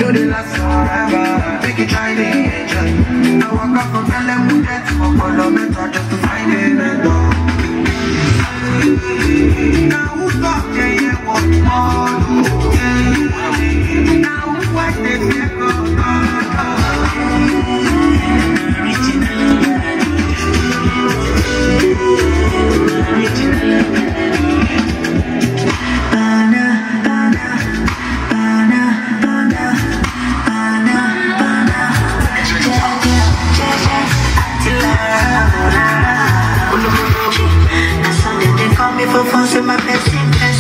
know they last forever. Make it try to enjoy. I walk up from them with that for kilometers just to find it. Now who's got what more? Now what they say go.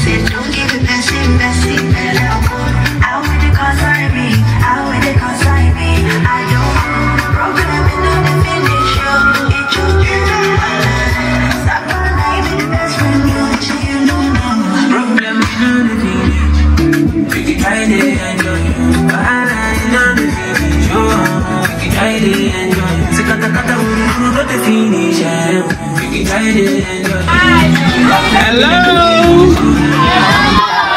Don't give it messy. How would it concern me? How would it concern me? I don't know. Problem in the finish you. It's your stop my life with the best friend. You know. Problem in the finish. We can try to enjoy. But I know the finish. We can try to enjoy. Kata got the finish. We can try to enjoy. Hello.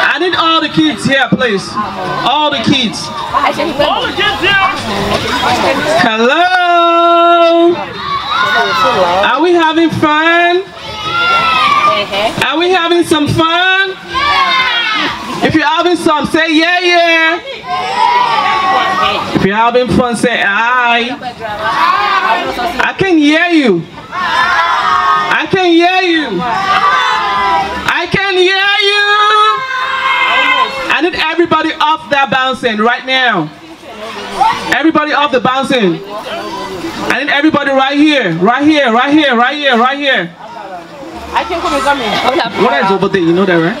I need all the kids here, please. All the kids. All the kids here. Hello. Are we having fun? Are we having some fun? If you're having some, say yeah. If you're having fun, say aye. I can hear you. I can hear you. I can hear you. I need everybody off that bouncing right now. Everybody off the bouncing. I need everybody right here. Right here. What is over there? You know that, right?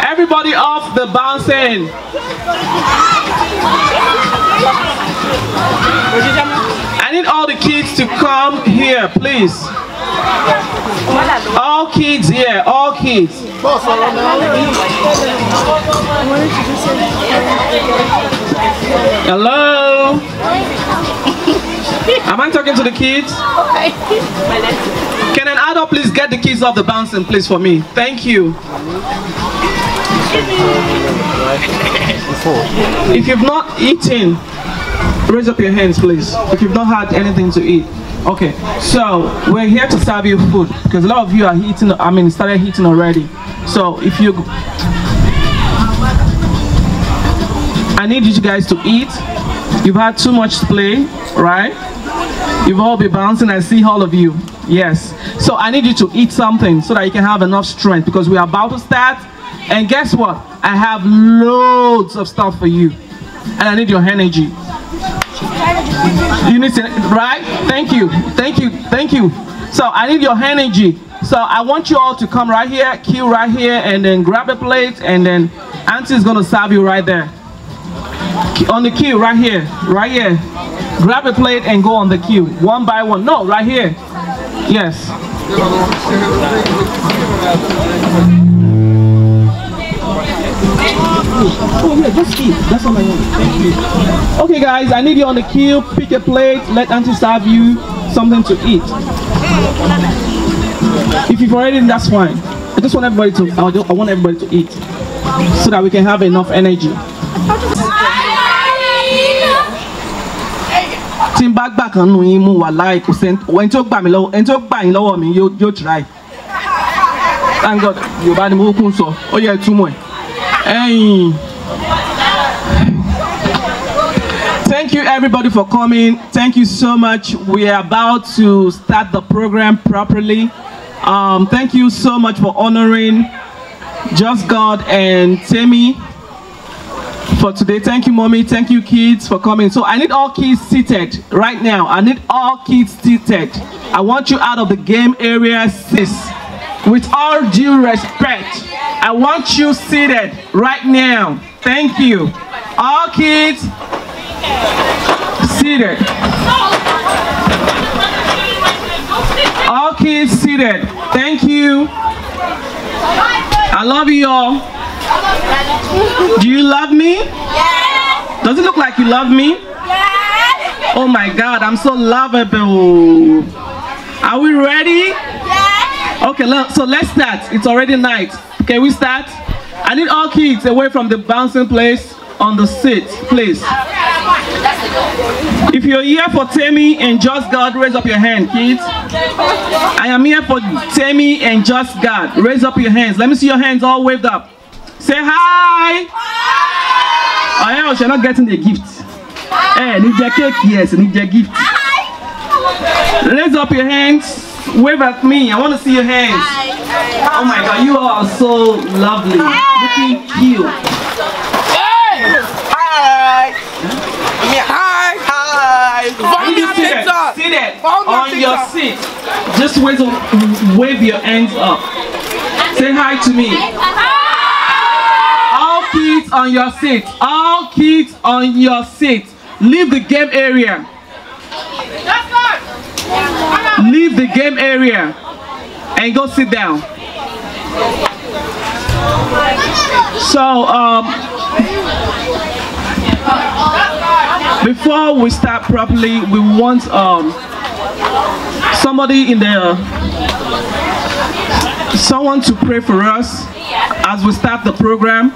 Everybody off the bouncing. I need all the kids to come here, please. All kids here, all kids. Hello? Am I talking to the kids? Can an adult please get the kids off the bouncing, please, for me? Thank you. If you've not eaten, raise up your hands, please. If you've not had anything to eat. Okay, so we're here to serve you food because a lot of you are eating. Started eating already. So if you, I need you guys to eat. You've had too much play, right? You've all been bouncing. I see all of you. Yes. So I need you to eat something so that you can have enough strength because we are about to start. And guess what? I have loads of stuff for you, and I need your energy. You need to, right? Thank you. So I need your energy. So I want you all to come right here, queue right here, and then grab a plate, and then Auntie is gonna serve you right there. On the queue, right here. Grab a plate and go on the queue, one by one. No, right here. Yes. Oh yeah, just eat. That's all I want. Thank you. Okay guys, I need you on the queue. Pick a plate. Let Auntie serve you something to eat. If you've already eaten, that's fine. I just want everybody to. I want everybody to eat, so that we can have enough energy. Team back on you move like when talk by me low and talk by lower me you try. Thank God you bad move so. Oh yeah, two more. Hey. Thank you everybody for coming. Thank you so much. We are about to start the program properly. Thank you so much for honoring JustGod and Temi for today. Thank you, mommy. Thank you, kids, for coming. So I need all kids seated right now. I need all kids seated. I want you out of the game area, sis. With all due respect, I want you seated right now. Thank you. All kids seated. All kids seated. Thank you. I love you all. Do you love me? Yes. Does it look like you love me? Yes. Oh my God, I'm so lovable. Are we ready? Yes. Okay, so let's start. It's already night. Can we start? I need all kids away from the bouncing place. on the seat, please. If you're here for Temi and JustGod, raise up your hand, kids. I am here for Temi and JustGod. Raise up your hands. Let me see your hands all waved up. Say hi. I else you're not getting a gift. Hey, need your cake? Yes, need your gift. Raise up your hands. Wave at me. I want to see your hands. Oh my God, you all are so lovely. Looking cute. Hi. Hi. Sit there. On your seat. Just wave your hands up. Say hi to me. All kids on your seat. All kids on your seat. Leave the game area. Leave the game area and go sit down. So before we start properly, we want someone to pray for us as we start the program.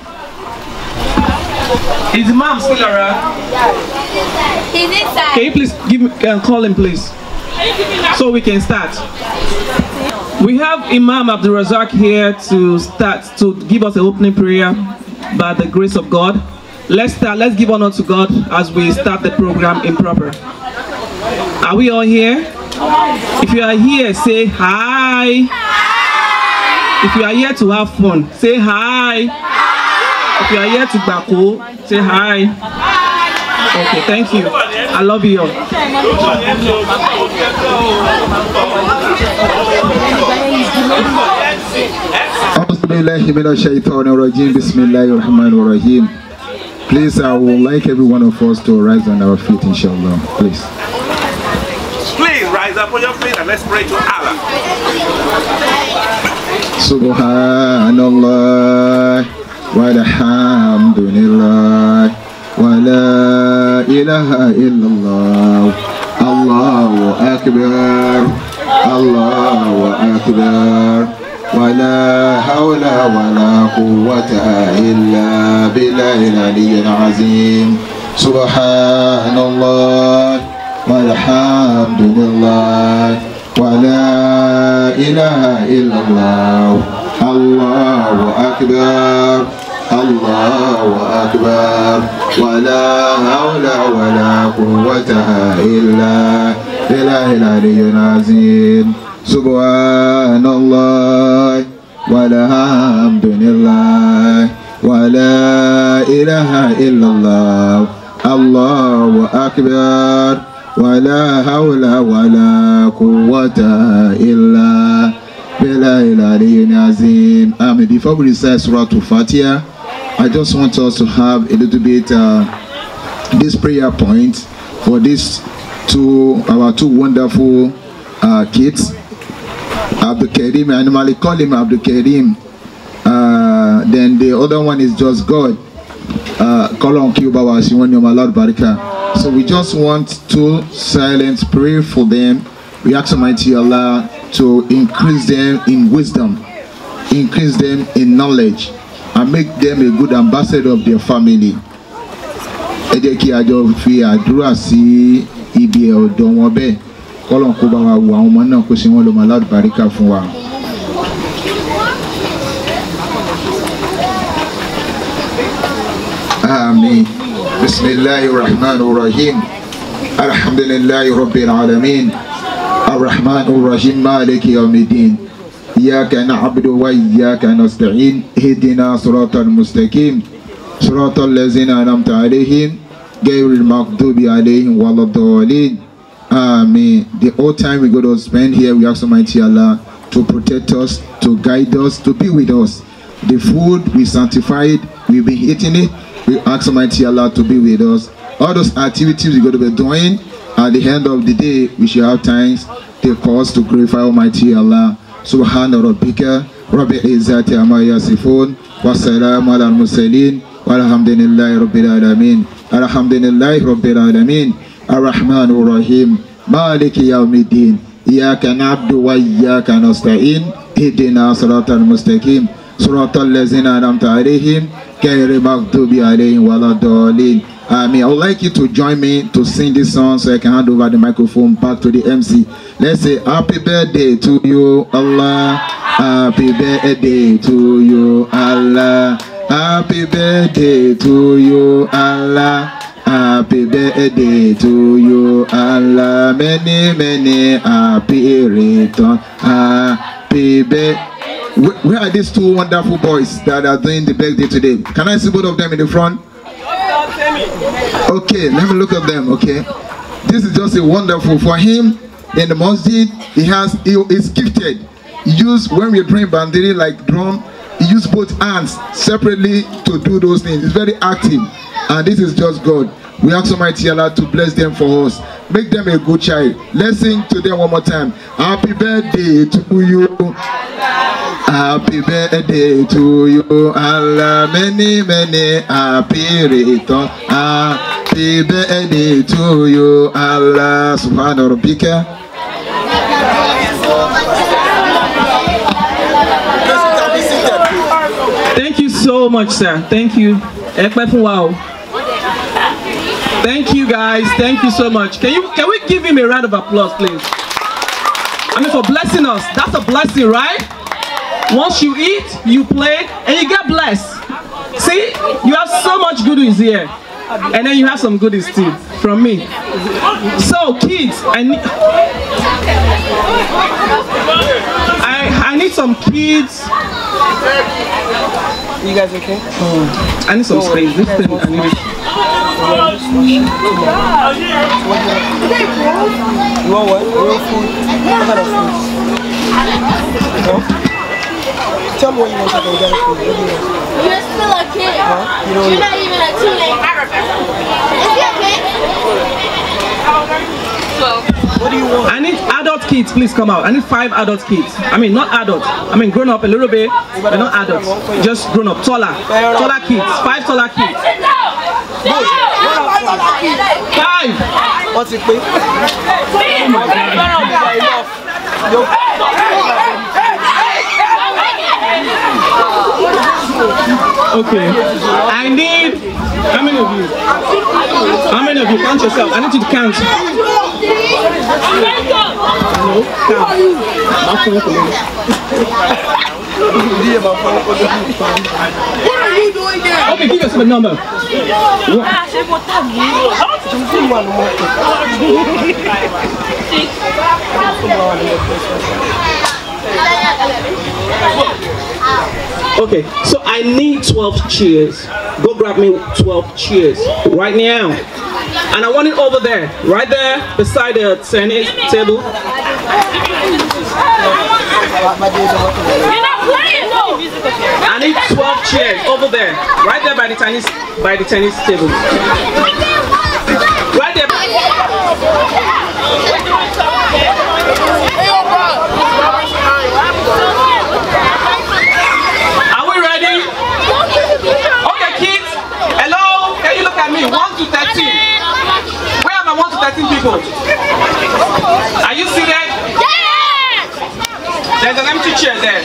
Is the mom still around? He's inside. Can you please call him, please, so we can start? We have Imam Abdul Razak here to give us an opening prayer by the grace of God. Let's start. Let's give honor to God as we start the program in proper. Are we all here? If you are here, say hi. If you are here to have fun, say hi. If you are here to bako, say hi. Okay, thank you. I love you all. Please, I would like every one of us to rise on our feet, inshallah. Please. Please rise up on your feet and let's pray to Allah. Subhanallah walhamdulillah wa la ilaha illallah. Allahu akbar. Allahu akbar. ولا حول ولا قوة إلا بالله العلي العظيم. سبحان الله والحمد لله ولا إله إلا الله. الله أكبر. الله أكبر. ولا حول ولا قوة إلا بالله العلي العظيم. سبحان الله والحمد لله ولا إله إلا الله. الله أكبر. ولا حول ولا قوة إلا بالله العلي العظيم. Before we recite Surah Al-Fatiha, I just want us to have a little bit this prayer point for our two wonderful kids. Abdul Karim, I normally call him Abdul Karim. Then the other one is JustGod. Call on Cuba, so we just want to silence pray for them. We ask Almighty Allah to increase them in wisdom, increase them in knowledge, and make them a good ambassador of their family. Kolon ko ba wa wo àwọn ọmọ náà kó ṣe wọ́n lọ ma lálùbáríkà fún wa. Àmín. Bismillahir Rahmanir Rahim. Alhamdulillahi Rabbil Alamin. Ar-Rahmanir Rahim. Maliki Yawmiddin. Iyyaka na'budu wa iyyaka nasta'in. Ihdina siratal mustaqim. Siratal ladzina an'amta 'alaihim ghayril maghdubi 'alaihim waladdallin. Amen. The whole time we're going to spend here, we ask Almighty Allah to protect us, to guide us, to be with us. The food we sanctified, we've been eating it. We ask Almighty Allah to be with us. All those activities we're going to be doing, at the end of the day, we should have times to cause to glorify Almighty Allah. Subhana rabbika rabbil izzati amma yasifun wa salamun alal mursalin walhamdulillahi rabbil alamin. Alhamdulillahi rabbil alamin. Ar-Rahman Ar-Rahim. Maliki Yawmiddin. Iyyaka na'budu wa iyyaka nasta'in. Ihdina siratal mustaqim. Siratal ladzina an'amta 'alaihim غير المغضوب عليهم ولا الضالين. I would like you to join me to sing this song so I can hand over the microphone back to the MC. Let's say happy birthday to you, Allah. Happy birthday to you, Allah. Happy birthday to you, Allah. Happy birthday to you, Allah. Many, many happy return. Happy birthday. Where are these two wonderful boys that are doing the birthday today? Can I see both of them in the front? Okay, let me look at them. Okay, this is just a wonderful for him in the masjid. He is gifted. He used, when we bring bandiri like drum, he used both hands separately to do those things. He's very active, and this is just God. We ask Almighty Allah to bless them for us. Make them a good child. Let's sing to them one more time. Happy birthday to you. Happy birthday to you, Allah. Many, many happy return. Happy birthday to you, Allah. Subhana rabbika. Thank you so much, sir. Thank you. Wow. Thank you, guys. Thank you so much. Can we give him a round of applause, please? I mean, for blessing us. That's a blessing, right? Once you eat, you play, and you get blessed. See, you have so much goodies here, and then you have some goodies too from me. So, kids, I need some kids. You guys okay? I need some space. This thing, I need it. You want what? Real food? What kind of food? No? Tell me what you want to get food. What do you want? You're still a kid. Huh? You're not even a teenager. Is he okay? What do you want? I need adult kids, please come out. I need 5 adult kids. I mean, not adult. I mean, grown up a little bit, but not adults. Just grown up, taller kids. 5 taller kids. 5. What's it, please? Oh my God. Okay, I need, how many of you? How many of you? Count yourself. I need you to count. No, count. What are you doing there? Okay, give yourself a number. Okay, so I need 12 chairs. Go grab me 12 chairs right now. And I want it over there, right there beside the tennis table. I need 12 chairs over there, right there by the tennis table. Right there. Are we ready? Okay, kids. Hello, can you look at me? 1 to 13. Where are my 1 to 13 people? Are you seated? There's an empty chair there.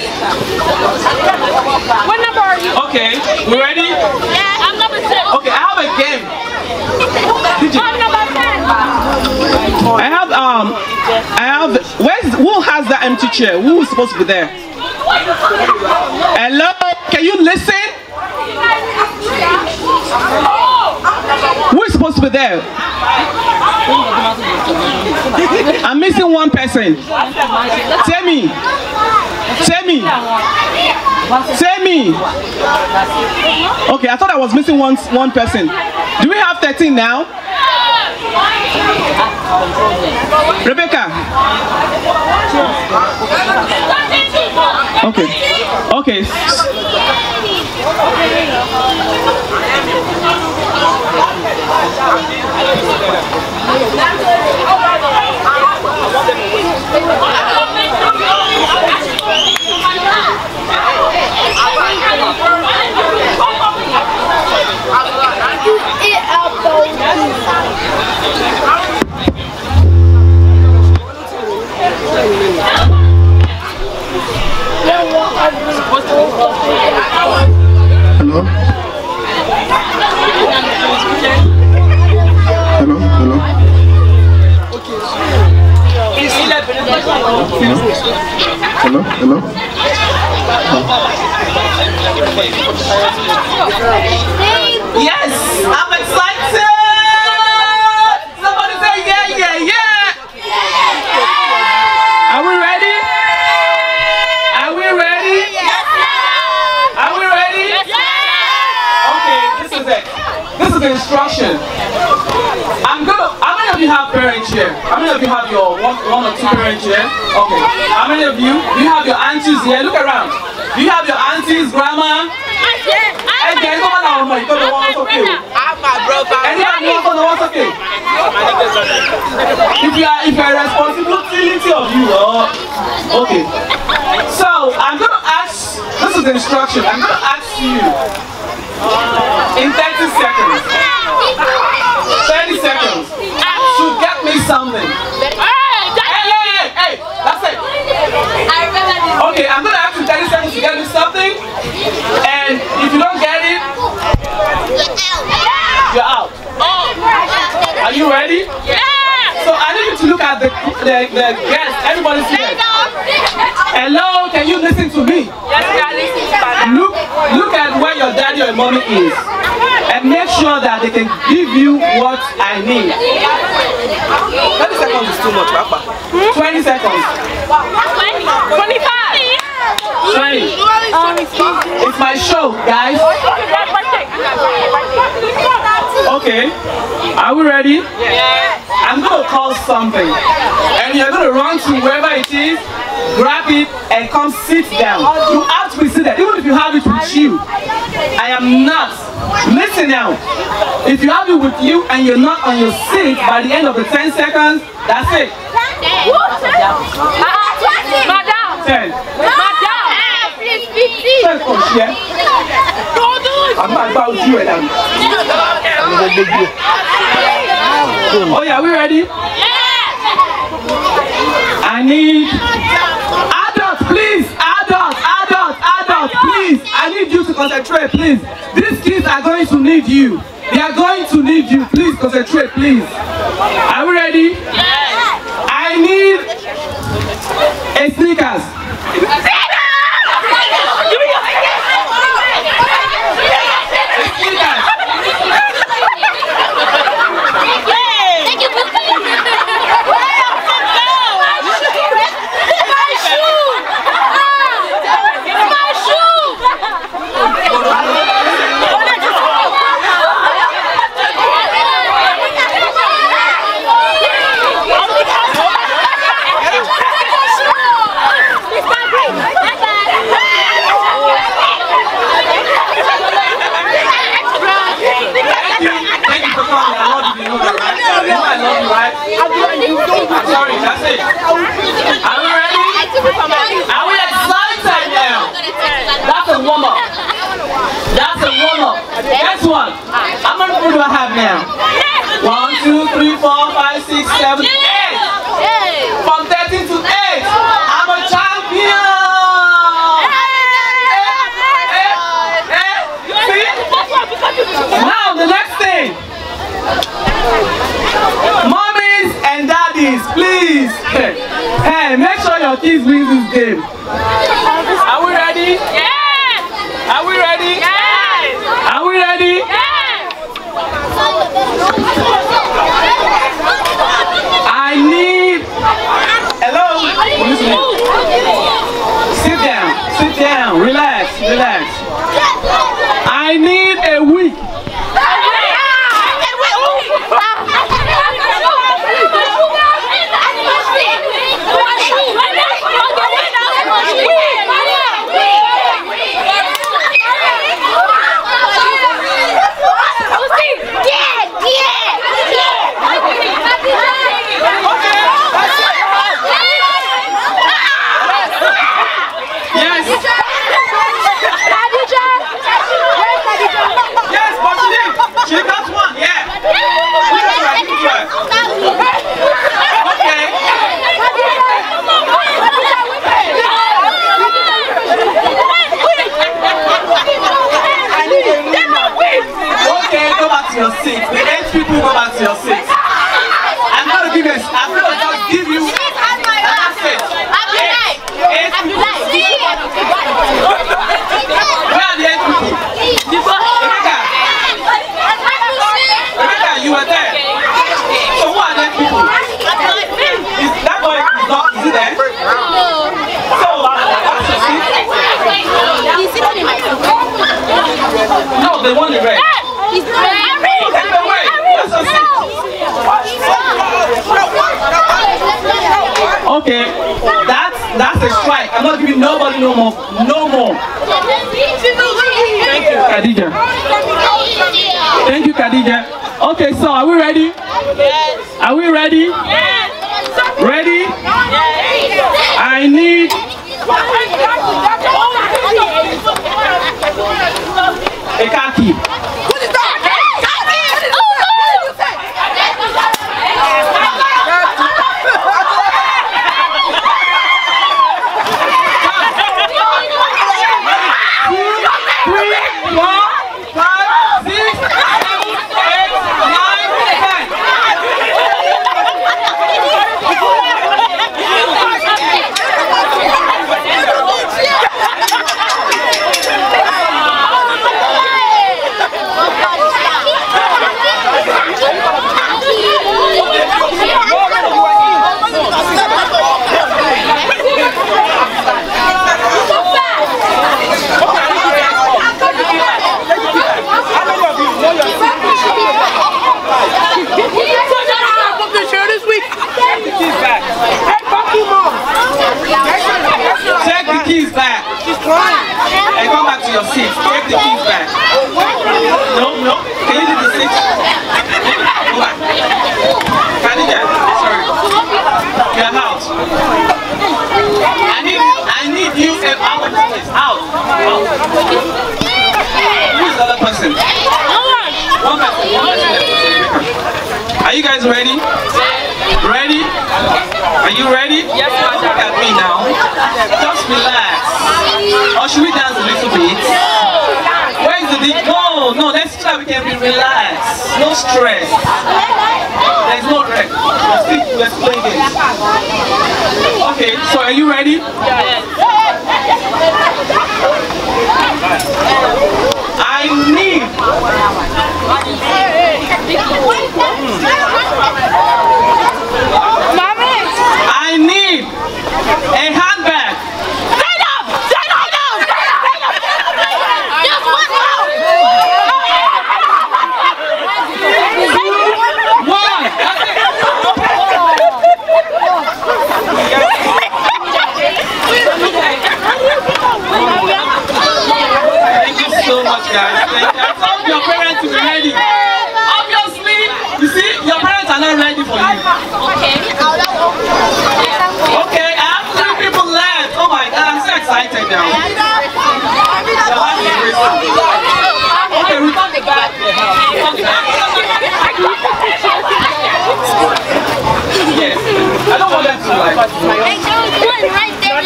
What number are you? Okay, we ready? Yeah, I'm number 6. Okay, I have a game. I'm number 10. Who has that empty chair? Who is supposed to be there? Hello, can you listen? Who is supposed to be there? I'm missing one person. Tell me. Okay, I thought I was missing one person. Do we have 13 now? Rebecca. Okay. Hello? Hello? Yes, I'm excited. Somebody say yeah, yeah, yeah. Are we ready? Are we ready? Yes, Are we ready? Okay, this is it. This is the instruction. How many of you have parents here? How many of you have your one or two parents here? Okay. How many of you? Do you have your aunties here? Look around. Do you have your aunties, grandma? Hey, there's no one out of my brother. Anyone who wants okay? If you are a responsibility of you, okay. So I'm gonna ask. This is the instruction. I'm gonna ask you in 30 seconds. 30 seconds to get me something. Hey, that's it. Okay, I'm gonna ask you 30 seconds to get me something, and if you don't get it, you're out. Are you ready? Yeah. So I need you to look at the guests. Everybody's here. Hello, can you listen to me? Yes, we are listening. Look at where your daddy or your mommy is, and make sure that they can give you what I need. 30 seconds is too much, Papa. 20 seconds. 25. 20. It's my show, guys. Okay. Are we ready? Yeah. I'm going to call something, and you're going to run to wherever it is, grab it, and come sit down. You have to be seated, even if you have it with you. I am not. Listen now. If you have it with you and you're not on your seat by the end of the 10 seconds, that's it. 10. Madam, please, please. I'm not about you and I'm. Oh yeah, we ready? Yes. I need adults, please. Adults, please. I need you to concentrate, please. These kids are going to need you. They are going to need you. Please concentrate, please. Are we ready? Yes. I need a sneakers. I'm sorry, that's it. Are we ready? Are we excited now? That's a warm-up. That's a warm-up. Guess what? How many people do I have now? 1, 2, 3, 4, 5, 6, 7, 8. From 13 to 8. I'm a champion. See? Now the next thing. Mommies and daddies, please. Hey, make sure your kids win this game. Are we ready? Yes. Are we ready? Yes. Are we ready? Yes. I need. Hello. Sit down. Relax. I need a week. Your seat. The 8 people go back to your seat. I'm going to give you. That's it. 8 people Okay, that's a strike. I'm not giving nobody no more. No more. Thank you, Khadija. Thank you, Khadija. Okay, so are we ready? Yes. Are we ready? Yes. Ready? Yes. I need a khaki. What is that? Take the keys back. She's crying. And come back to your seat. Take the keys back. No. Can you do the seat? Go back. Khadija, sorry. You're out. I need you out of this place. Out. Who's the other person? One person. Are you guys ready? Ready? Are you ready? Yes, look at me now. Just relax. Or should we dance a little bit? Where is the DJ? No, let's try we can be relaxed. No stress. There's no stress. Let's play this. Okay, so are you ready? Yes. I need a handbag. Stand up! Stand up! Just one out! One! Thank you so much, guys. I told your parents to be ready. Obviously, you see, your parents are not ready for you. Okay, I have 3 people left. Oh my God, I'm so excited now. Okay, return the bag. Yes, I don't want them to like. Right there.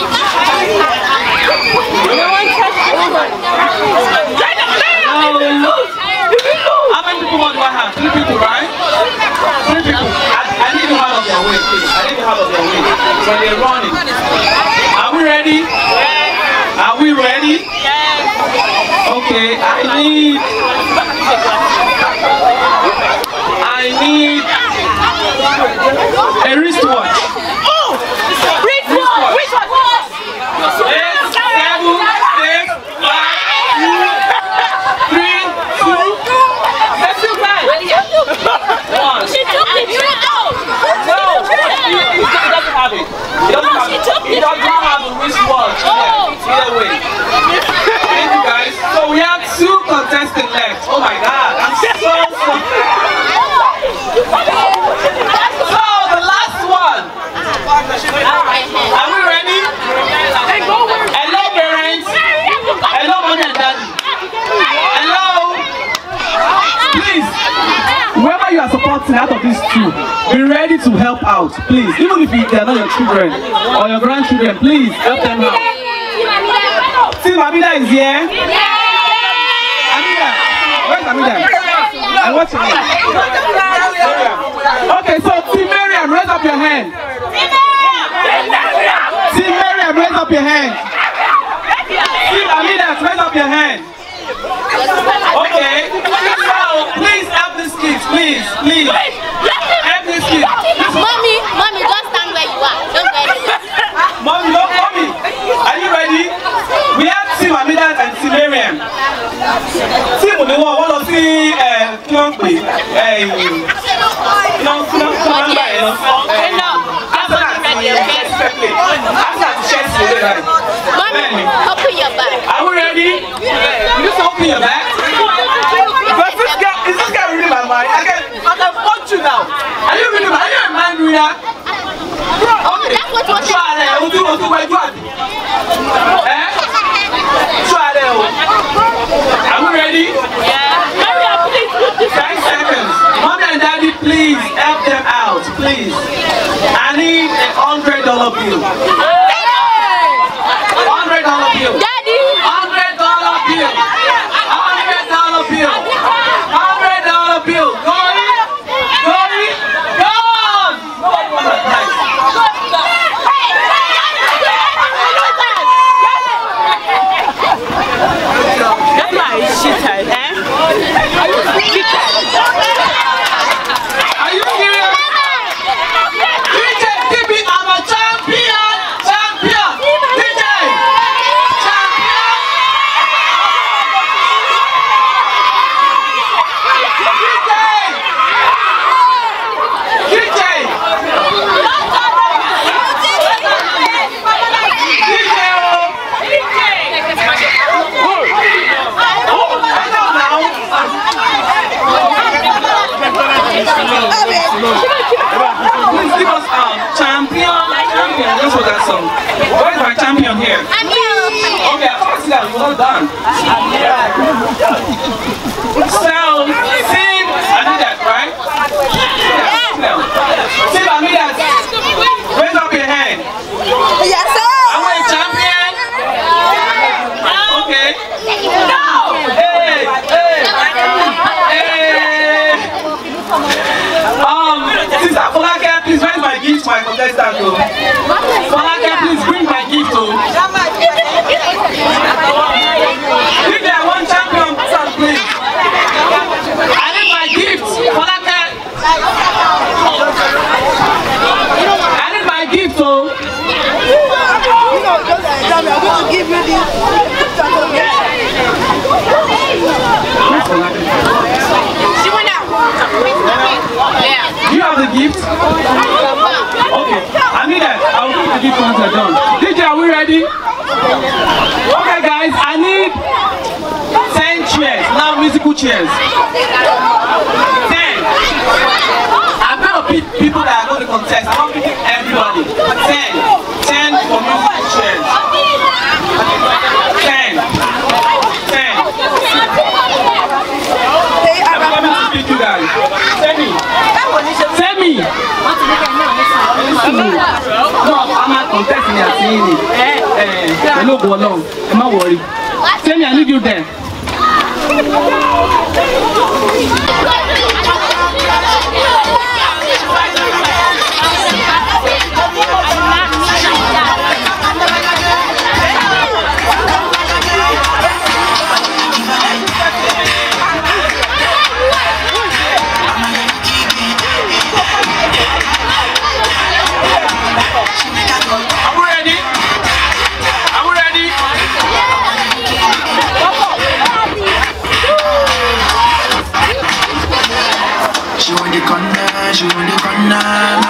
How many people do I have? 3 people, right? 3 people. I need to have of their way, please. I need to have of their way. When they're running. Are we ready? Yes. Are we ready? Yes. Okay, I need a wristwatch. Oh! Wristwatch! 8, 7, 6, 5, 4, 3, 2, 1. She took the trick out! No, he doesn't have it. He doesn't have a wristwatch. Either way. Thank you guys. So we have 2 contestants left. Oh my God, I'm so sorry. So the last one. Are we ready? Hello parents. Hello mommy and daddy. Hello. Please, whoever you are supporting out of these 2, be ready to help out, please. Even if they are not your children or your grandchildren, please help them out. Team Amida is here. Amida, where's Amida? And what's your name? Okay, so Team Miriam, raise up your hand. Team Miriam, raise up your hand. Team Amida, raise up your hand. Okay, so please help these kids, please. Help these kids. Mommy, just stand where you are. Don't get it. Mommy, are you ready? We have Team Amida and Team Miriam. Team Onewa, one of the play. Ask her to share this with you. Mommy, open your bag. Are we ready? You just open your bag. But is this guy reading my mind? I can punch you now. Are you reading? Are you a mind reader? Okay. That's what was Try it. Are we ready? Yeah. Hurry up, please put this 10 seconds. Mommy and daddy, please help them out. Please. I need $100 bill. $100 bill. Daddy. $100 bill. $100 bill. $100 bill. Going. Going. Gone. Nice. That's my shit, eh? Are you serious? DJ, give me, I'm a champion. Champion. DJ. Champion. Please give us champion. That's what that song. Where is my champion here? I'm you. Okay, I can't see that. Well done. Sound, sing, I need that, right? Sing, I need that. Raise up your hand. Yes, sir. I want a champion. Okay. No. Hey, hey, hey. Sister Folake, please, where is my gift, my contestant? Folake, please bring my gift. If there are one champion, please. I need my gift. Folake. I need my gift. I'm going to give you this. She went out. Yeah. Do you have the gift? Okay. I need that. I'll give the gift once I'm done. DJ, are we ready? Okay, guys. I need 10 chairs. Now, musical chairs. 10. I'm going to pick people that are going to contest. I'm not picking everybody. 10 for musical chairs. 10. I'm coming to speak to you guys. Tell me. No, I'm not contesting your team. Hello, go along. I'm not worried. Tell me, I need you there.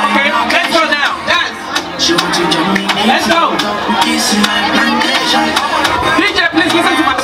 Okay, let's go now. Dance. Let's go. DJ, please listen to my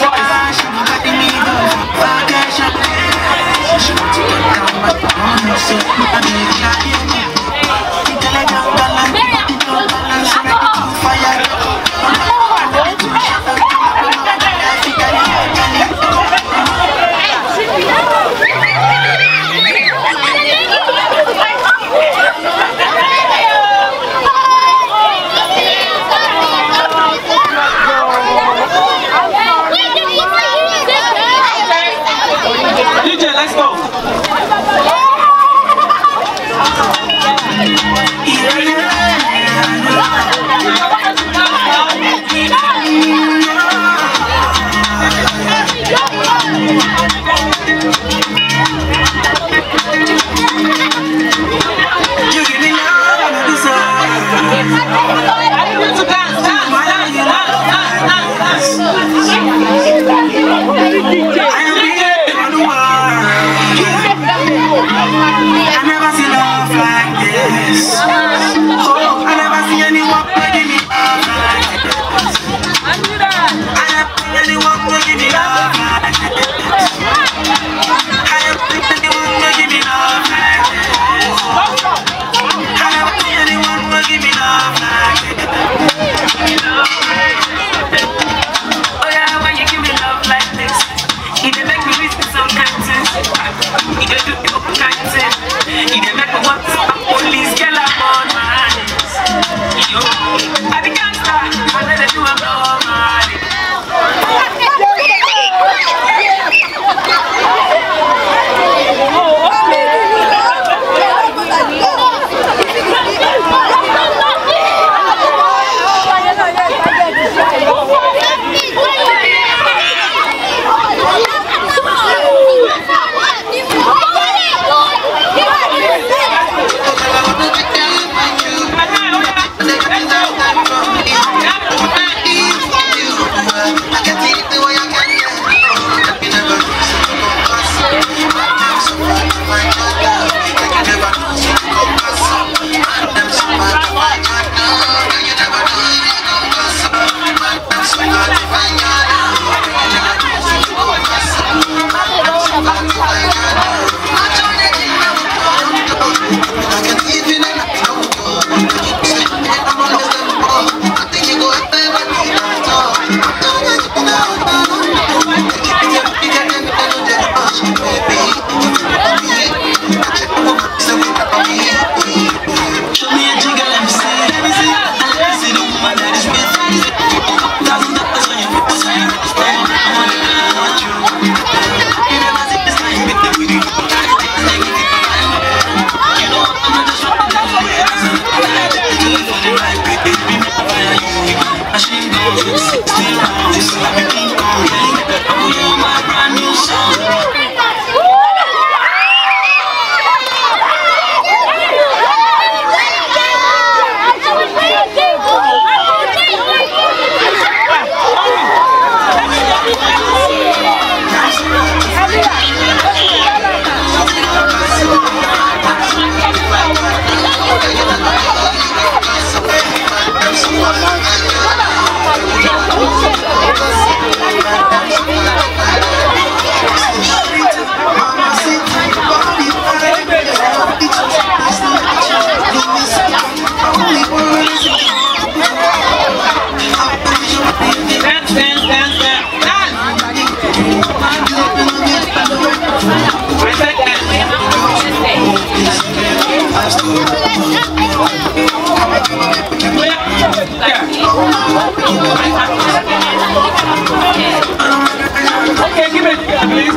Okay, give it please.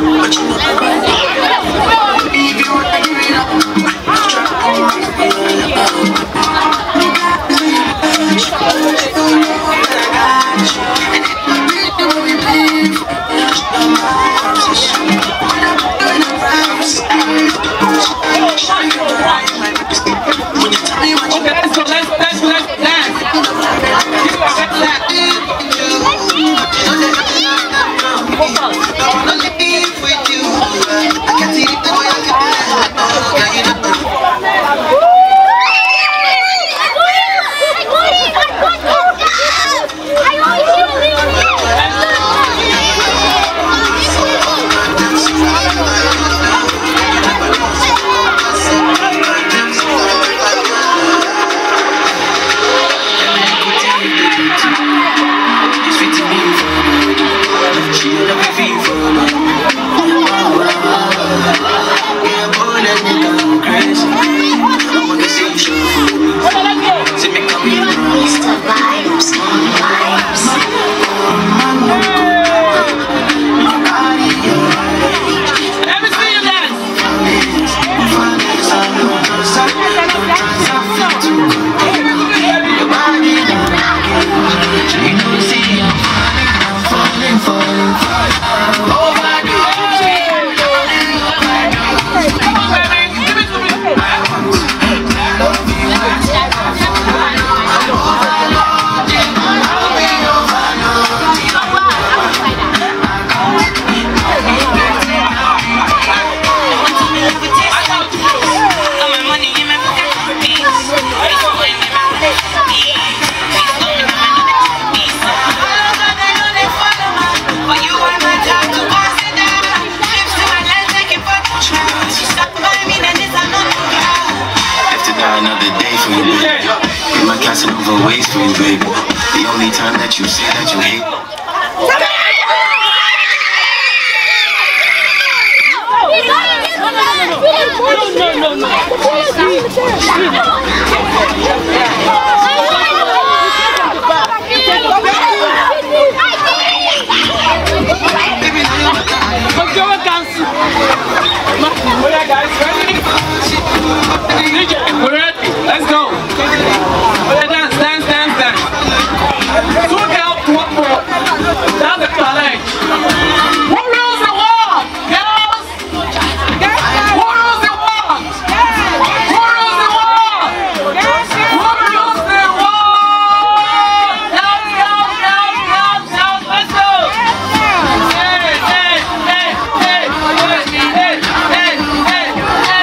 Okay, let's go. Let's dance. Over ways for you, baby. The only time that you say that you hate. Let's go. Dance. Look out, one more. Down the challenge. Who rules the world? Girls? Who rules the world? Who rules the world? Who rules the world? Girls. Let's go. Hey.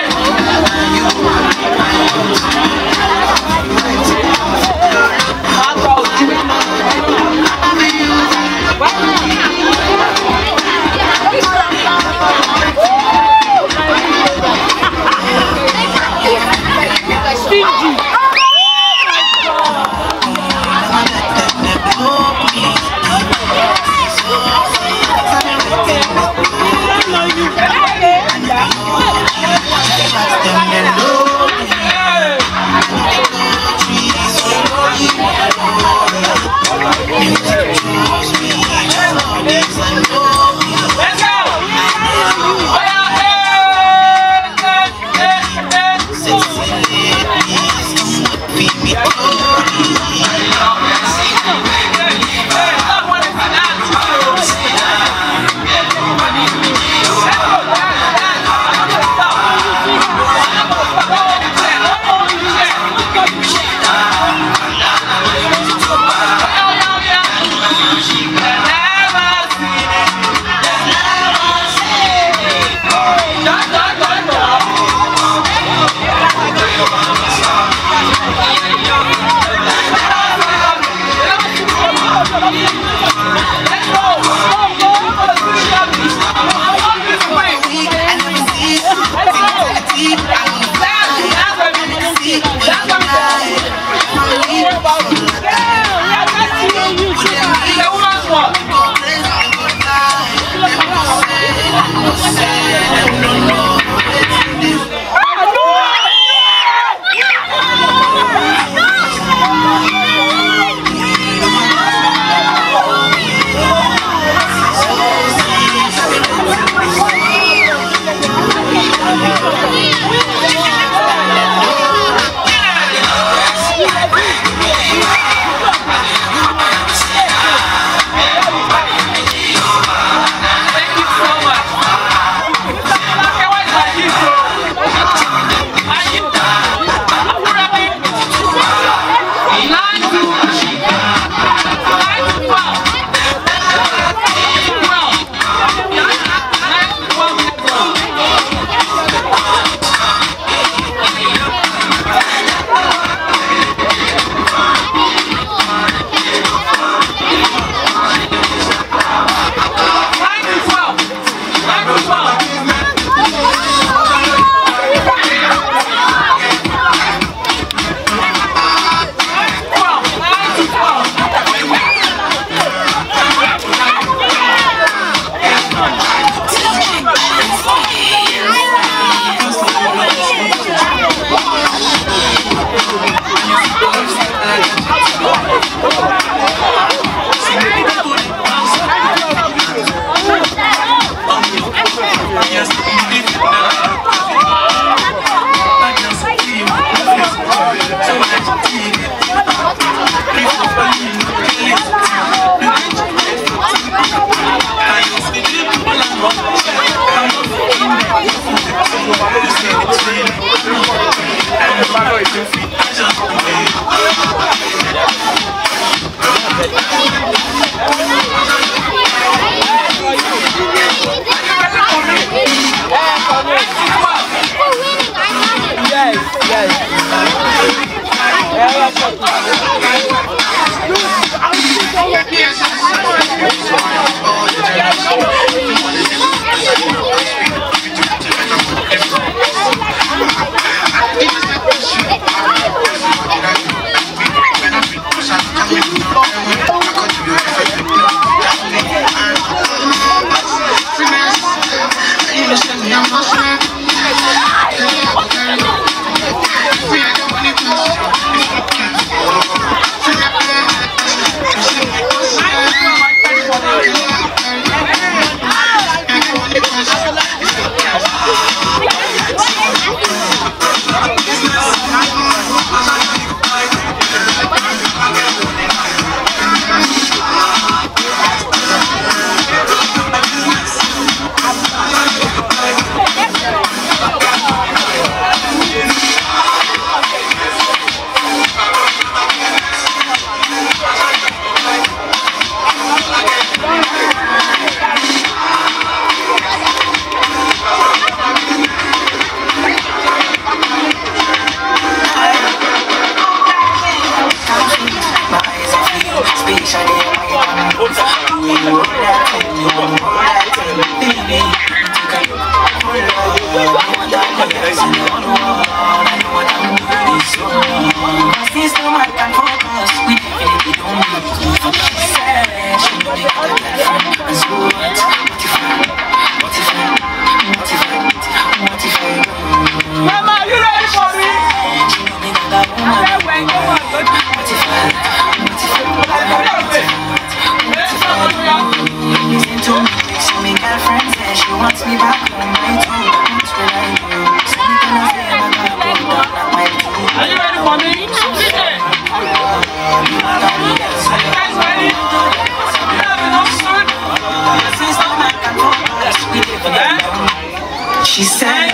She said,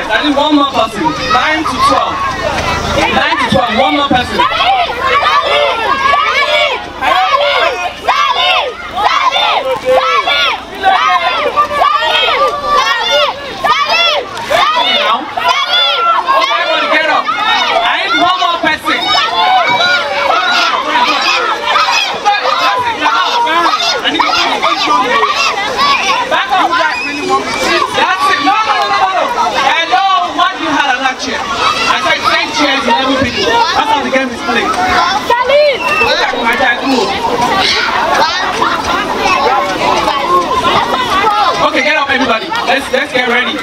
I need one more person. 9 to 12. 9 to 12. One more person. Okay, get up everybody. Let's get ready.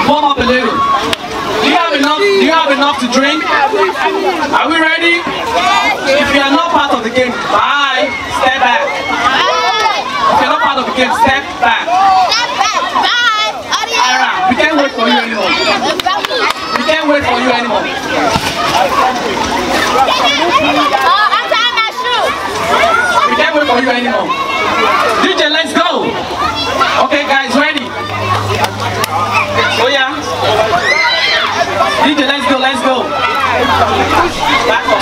Warm up a little. Do you have enough? Do you have enough to drink? Are we ready? If you are not part of the game, bye. Step back. If you're not part of the game, step back. Bye. Ira, we can't wait for you anymore. We can't wait for you anymore. I'm tying my shoe. We can't wait for you anymore. DJ, let's go. Okay, guys, ready? Oh yeah. DJ, let's go. Back up.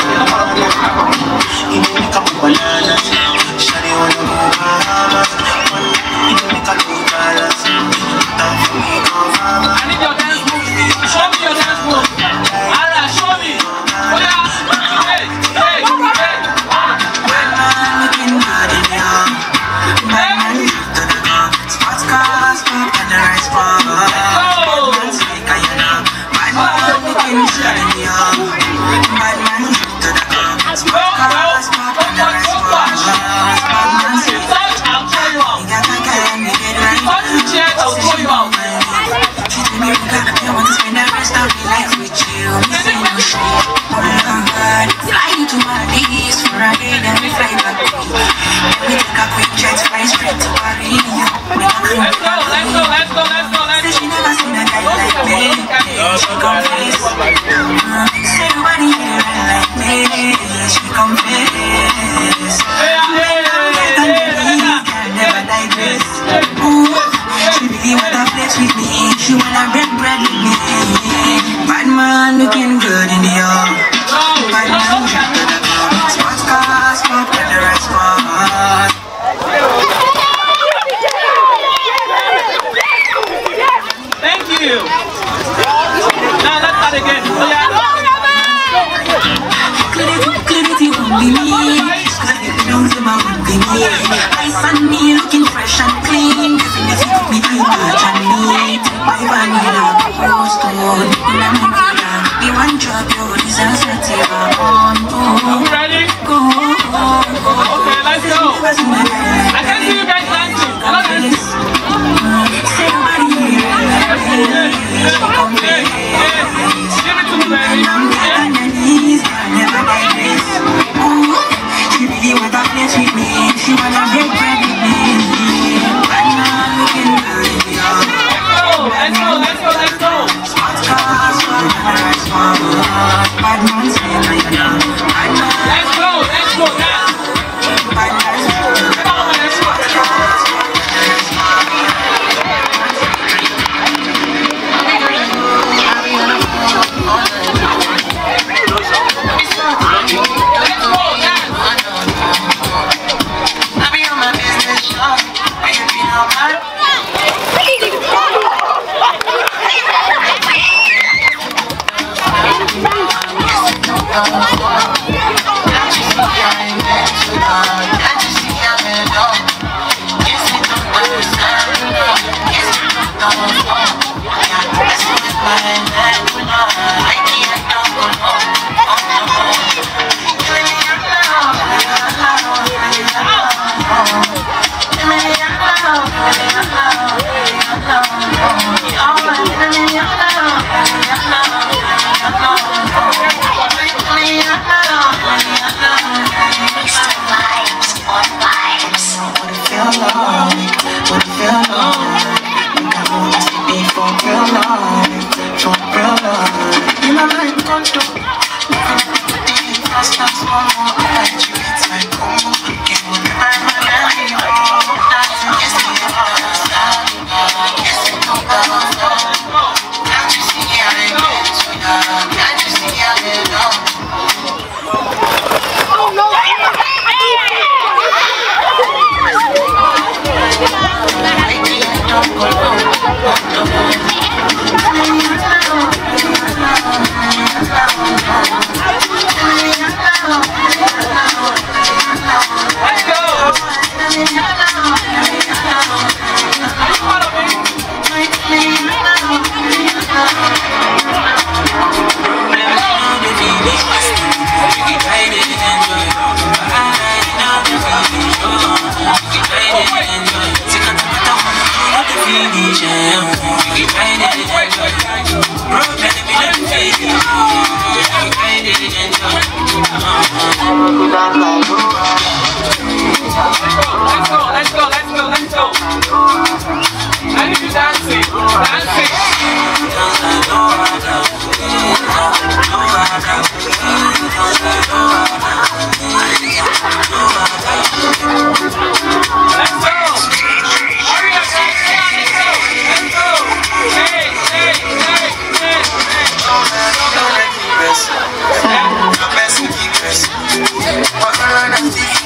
What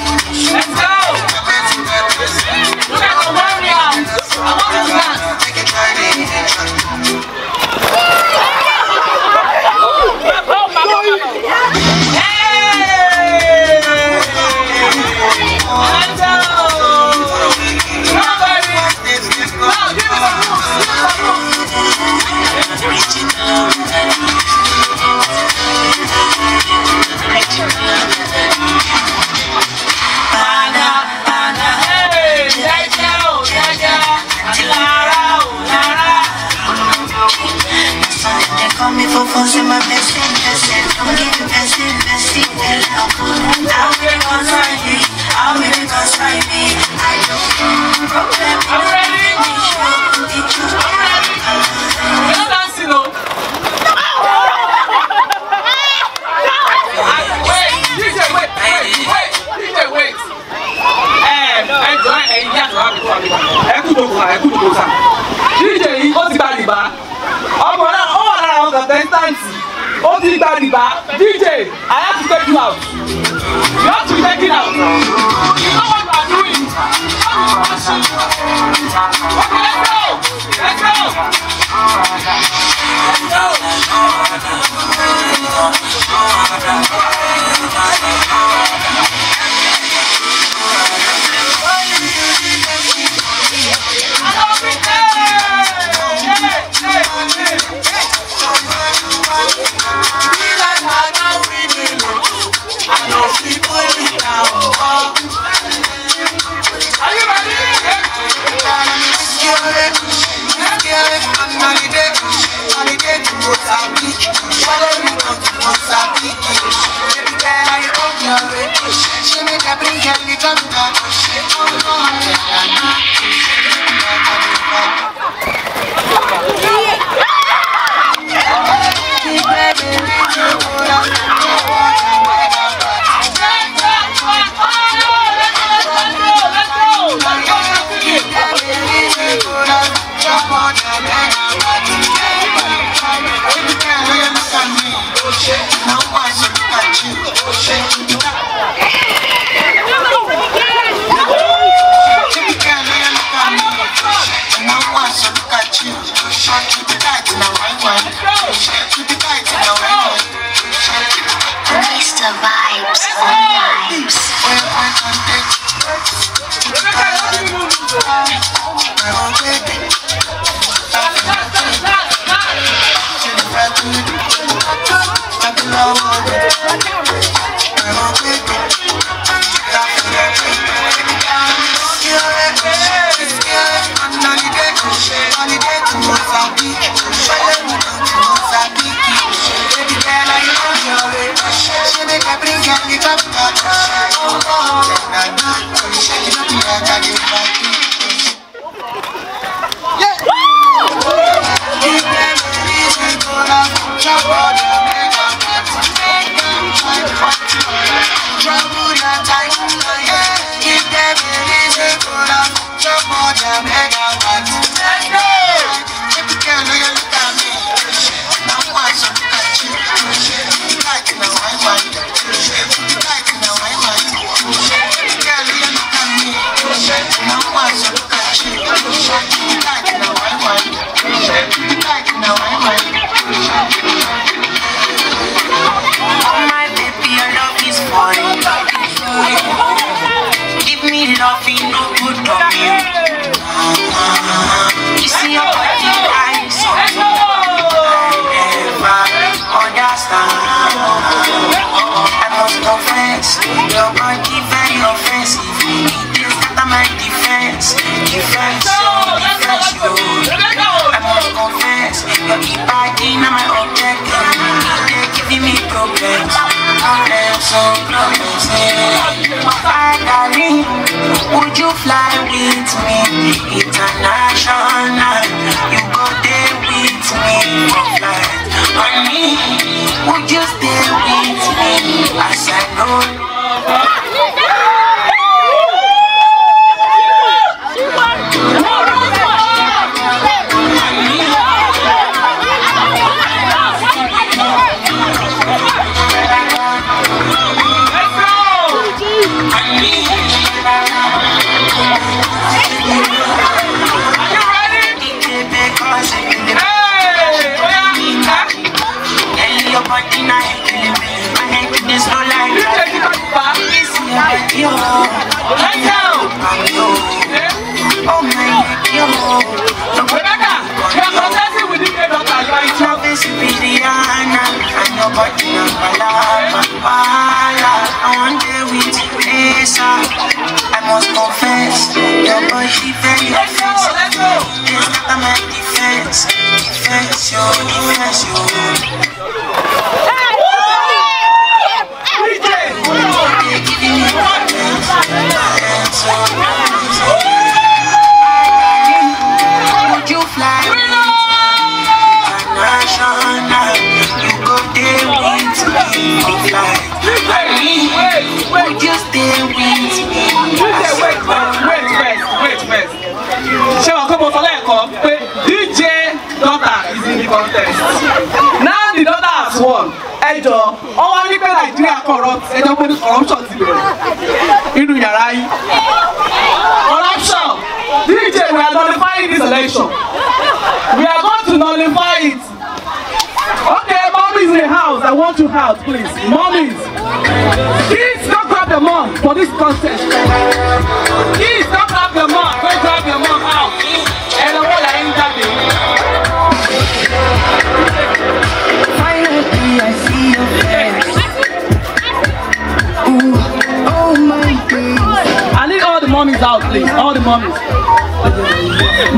forcing my blessing, blessing. Don't give it blessing, blessing. How will it concern me? How will it concern me? I don't know. Problem. I'm ready. You're dancing, no? Wait. DJ, ó ti gba rìbá. Ọmọ náà, ó wà lára àwọn contestants. Ó ti gba rìbá. DJ, I have to take you out. You have to be taken out. You know what you are doing. Okay, let's go. Let's Mr. Vibes on Vibes. Your body very offensive. It is not my defense. Defense, yo. I must confess. Your body not my objective. They're giving me problems. Problems. My darling, would you fly with me? International. You go there with me. Fly on me. Would you stay with me? As I know. Would you fly with me international? You go there with me for flight. Would you stay with me? Wait first. Ṣé wàá kọ́ bọ̀ sọ lẹ́ẹ̀kan pé DJ daughter is in the contest. Now the daughter has won. Ẹjọ́ ọwọ́ ní pé Nàìjíríà corrupt ẹjọ́ pé corruption ti bẹ̀rẹ̀ inú yàrá yìí. Corruption. DJ, we are nullifying this election. We are going to nullify it. Okay, mommies in the house, I want you out, please. Mommies. Kids, don't grab your mom for this contest. Kids, don't grab your mom. Don't grab your mom out. And I want to enter the Finally, I see your face. Ooh, oh my goodness. I need all the mommies out, please. All the mommies.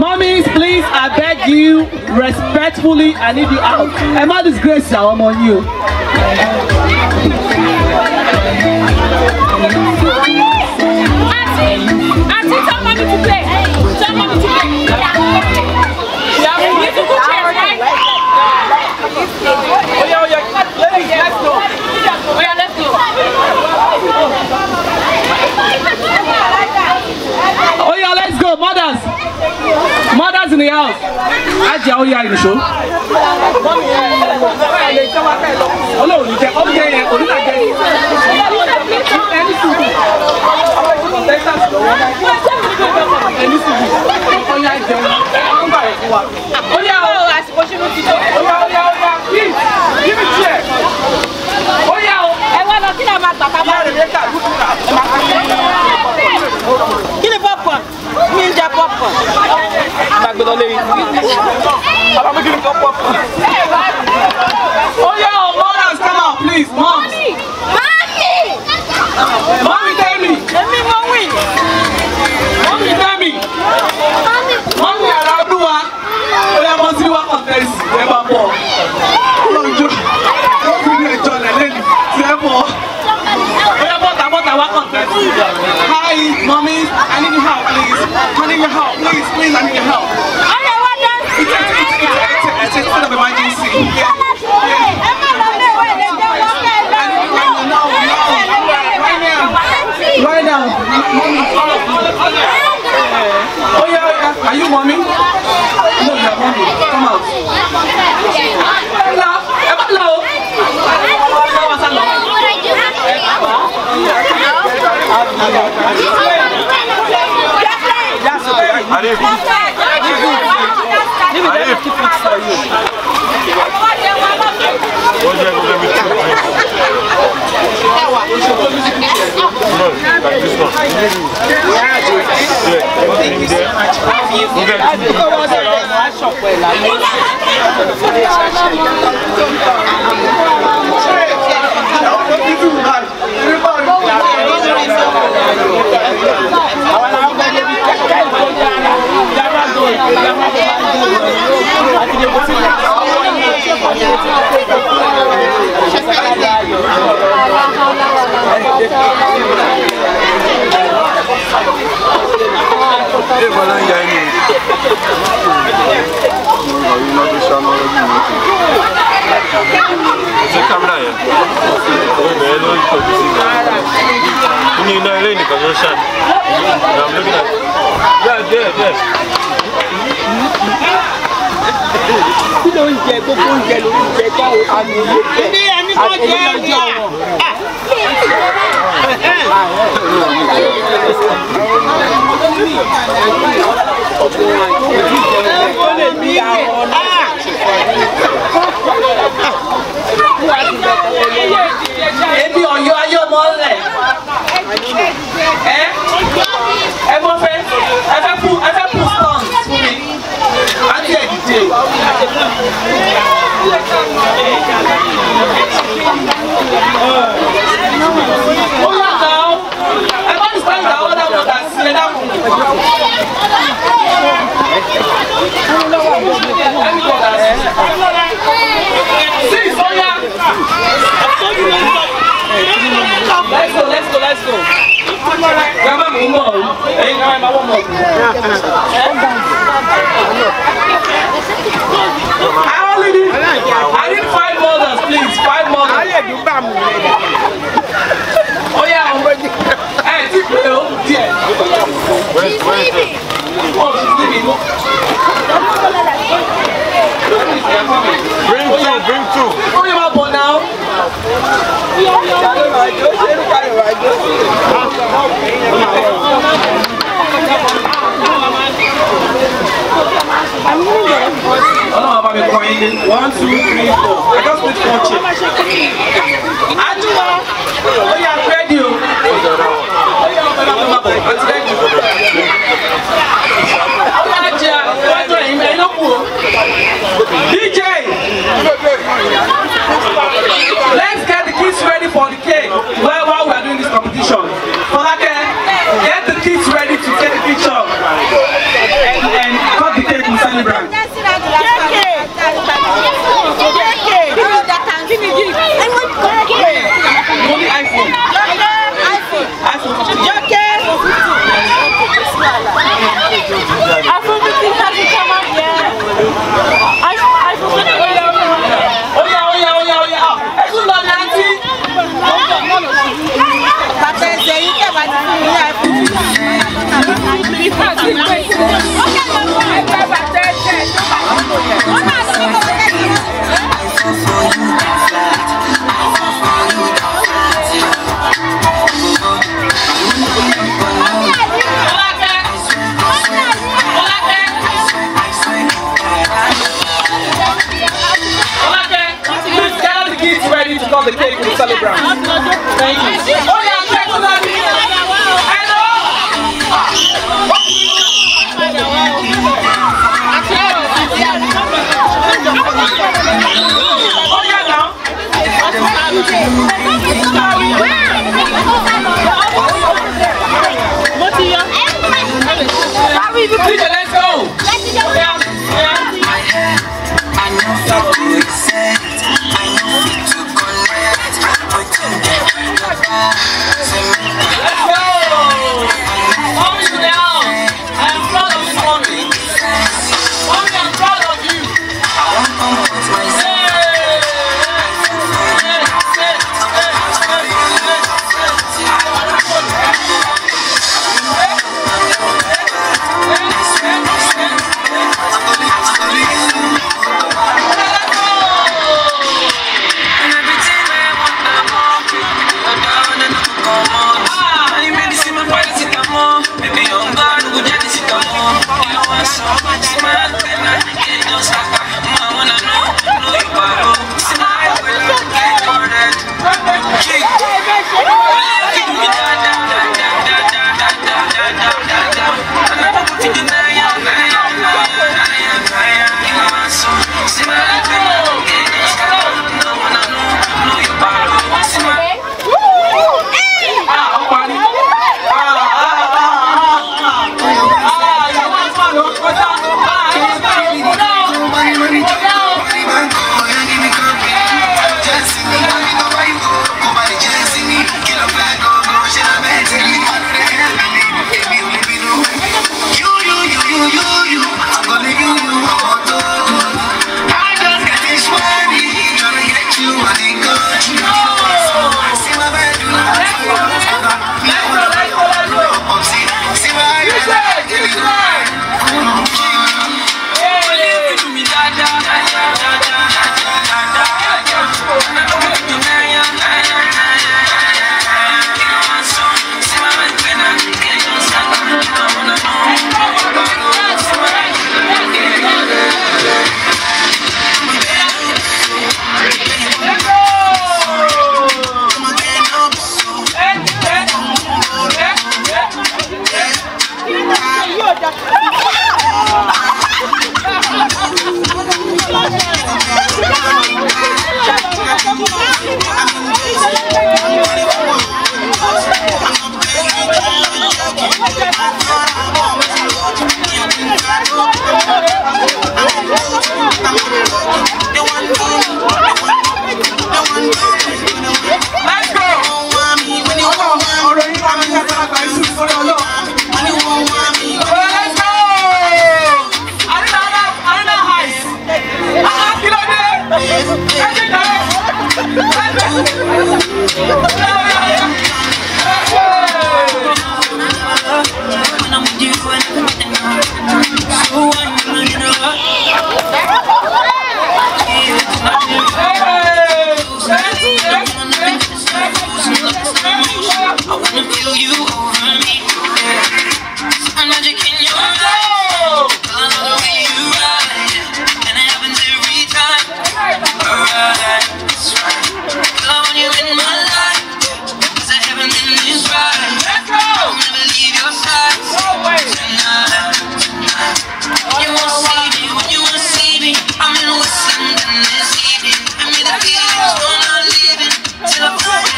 Mommies, please, I beg you, respectfully, I need you out. Am I disgraced? I'm on you. Auntie, tell mommy to play. Tell mommy to play. Yeah, we need to go chairs, right? Oh yeah, ladies, let's go. Oh yeah, let's go. Oh yeah, let's go, mothers. Mothers in the house. Ajá, oh yeah, in the show. Hello, you can okay, oh yeah, mothers, come out, please, moms. Mommy, tell me. Mommy, tell me. Mommy, Aradua. Oh yeah, must you want contest? Never more. Hi, mommies, I need your help, please. I need your help, please, I need your help. It's a state of emergency. Right now. Oh yeah, are you mommy? No, you're mommy. Come out. Hello. let's go. Grandma, one more. Hey, grandma, one more. I need 5 mothers, please. 5 mothers. Oh yeah. Hey, keep it up. Where's it? Oh, she's leaving. Bring two. Oh, you're up on now. Oh no, I'm going 1, 2, 3, 4. I just need 4 chips. Angela, oh yeah, ready. DJ, let's get the kids ready for the cake while we are doing this competition. Get the kids ready to take a picture and cut the cake and celebrate. Only iPhone. iPhone 15. iPhone 15 hasn't come out yet. iPhone 15. Oh yeah. It's not Nancy. Ready to cut the cake and celebrate. Thank you. Oh yeah, thanks for that. Oh yeah, now. Let's go. Let's go! this evening. Give me the feelings, no, I'm not leaving till I find it.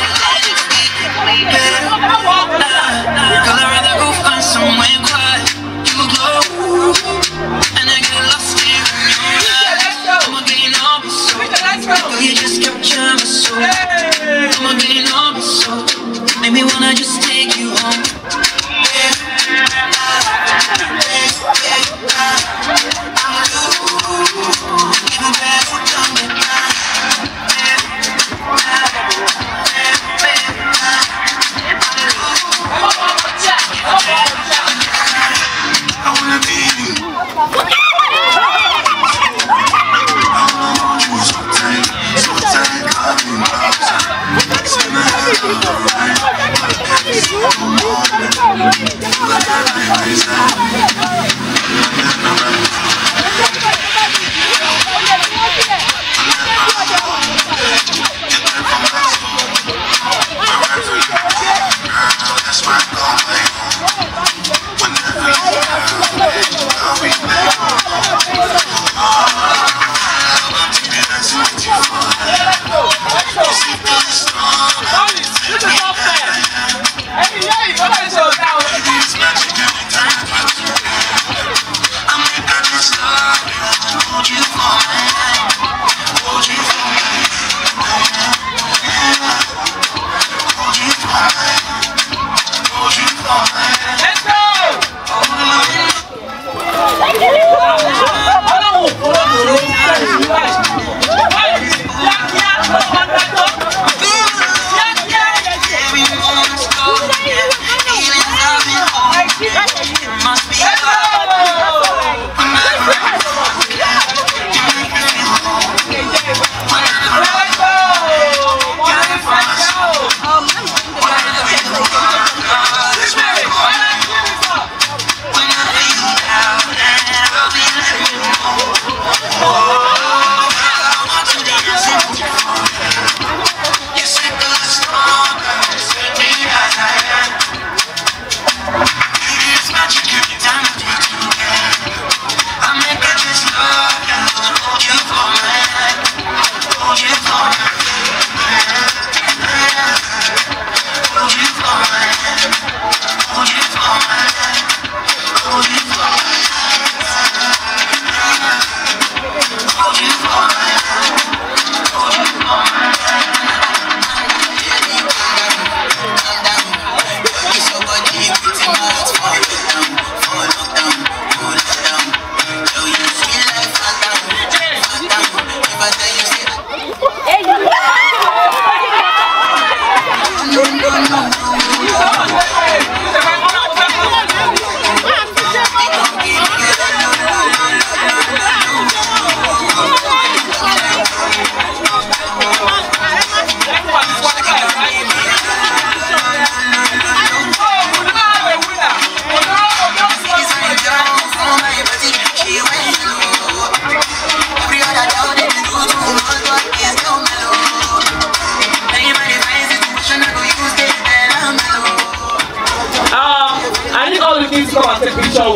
Girl, I'd rather go find somewhere quiet. You glow, and I get lost here in your eyes. I'ma get on me so. Girl, you just capture my soul. I'ma get on me so. Make me wanna just take you home.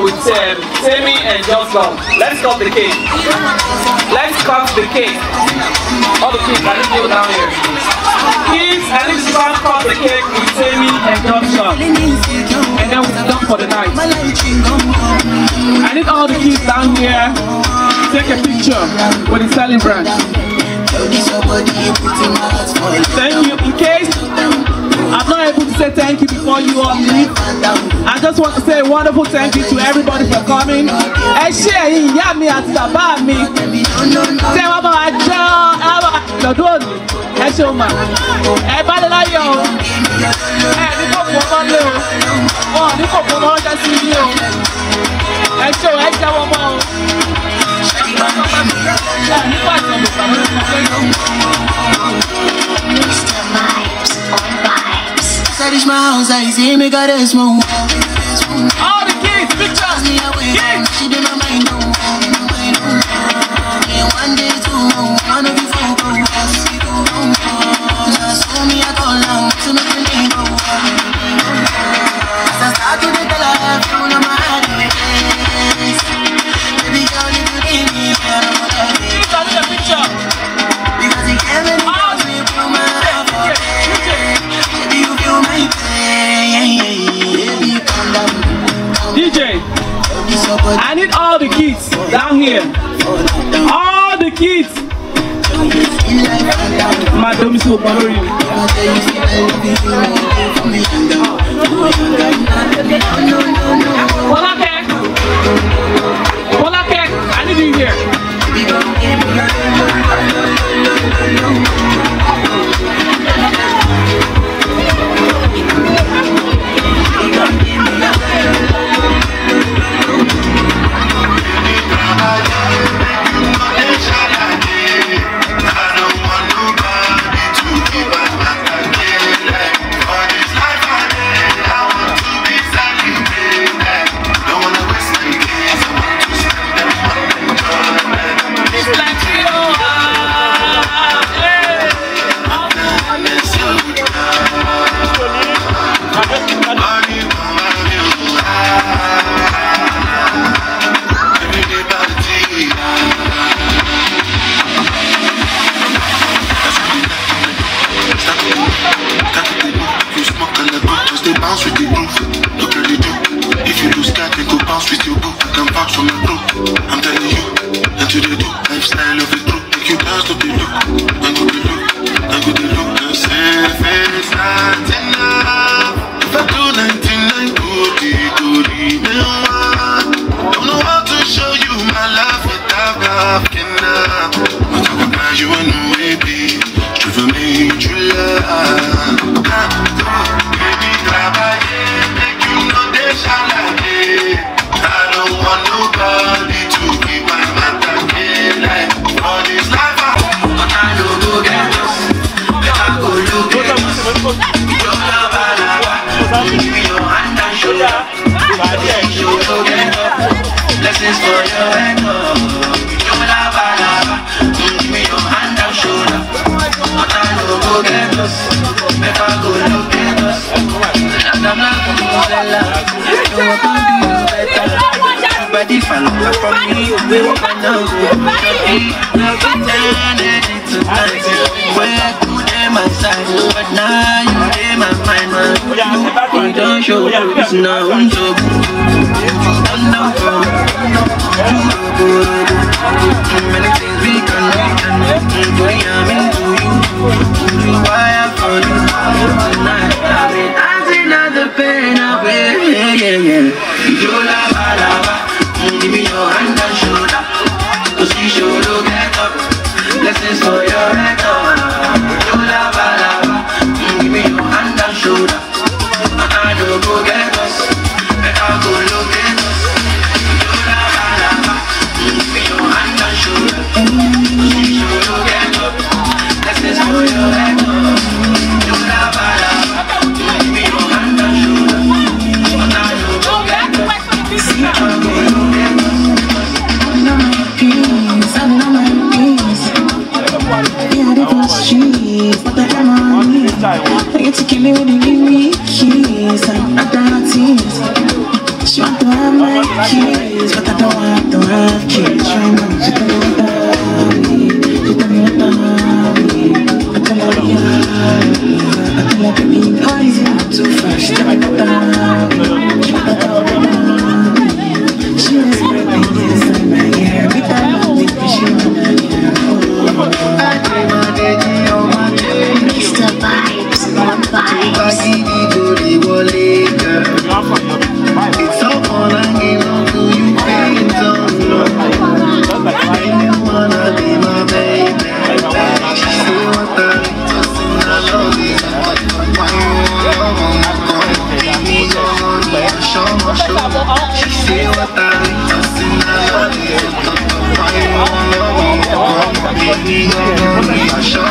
With Temi and JustGod. Let's cut the cake. Let's cut the cake. All the kids, I need you down here. Kids, I need you to cut the cake with Temi and JustGod. And then we're done for the night. I need all the kids down here to take a picture with the selling branch. Thank you. In case I'm not able to say thank you before you all leave, I just want to say a wonderful thank you to everybody for coming. Ẹ ṣé ẹ̀yin ìyá mi àti bàbá mi. Ṣé wọ́n bá wa jọ lọ́dún òní? Ẹ ṣé o mà. Ẹ bá lè láyọ̀ o. Ẹ ní kò fún ọmọ lé o. Wọ́n ní kò fún ọmọ ọjọ́ sí ilé o. Ẹ ṣé o, ẹ jẹ́ wọ́n mọ́ o. Nígbà tí ọmọ ìgbà wọn Reach my house, I see me got a smoke. all the kids, pictures. Kids. She did my mind, yeah, one day, two, one of you focus. Just hold me, I go long to make me go. As I start to the color, I feel on my heart. Baby girl, if you leave me, I don't want to. Picture. it. Madam is so boring. Hola, Kek, I need you here. Blessings for your head, oh. You lava, give me your hand and shoulder. But I know go get us, make I go look at us. And I'm not going to love, you want to do better. Everybody follow up from me, we will find out who you be. Love it and it tonight. Where could they my side? But now you in my mind, man. You don't show up, it's not so good. Many things we can do, boy, I'm into you. You wire for you tonight. I've been dancing at the pain away. You lava, lava, give me your hand and shoulder. Cause you should get up. Blessings for your head. You lava, lava, give me your hand and shoulder. I don't go get us, but I go look at us. To kill me when you give me keys, I'm not dancing. She want to have my keys, but I don't want to have keys. Right now, she tell me what I need. She tell me what I need. I tell her I tell her baby, oh, is it too fast? She tell me what I need. She want to have what I need. She was breathing inside my ear. With that love, she wanna hear. I dream of the oh my day. It's the vibes, more vibes. It's so fun and give on to you, baby, don't know. When you wanna be my baby, she say what I need to sing, I love you. Why you wanna come, baby, don't show. She say what I need to sing, I love you. Why you wanna come, baby, don't show.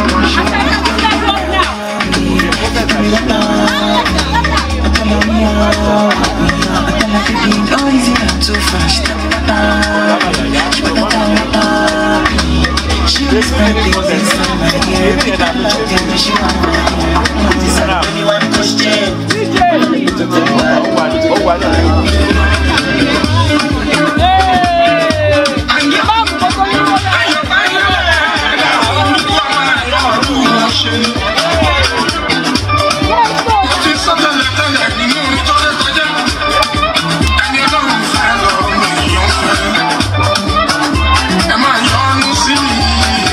Too fast, she was spending inside my ear. Pick up love, yeah, she want this anyone question. Am I young, see me?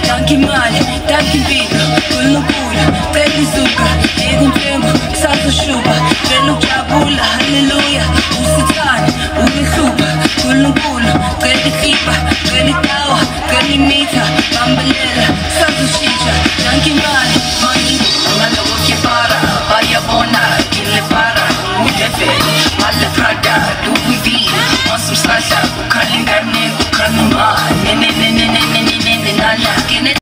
Tanki male, tanki video,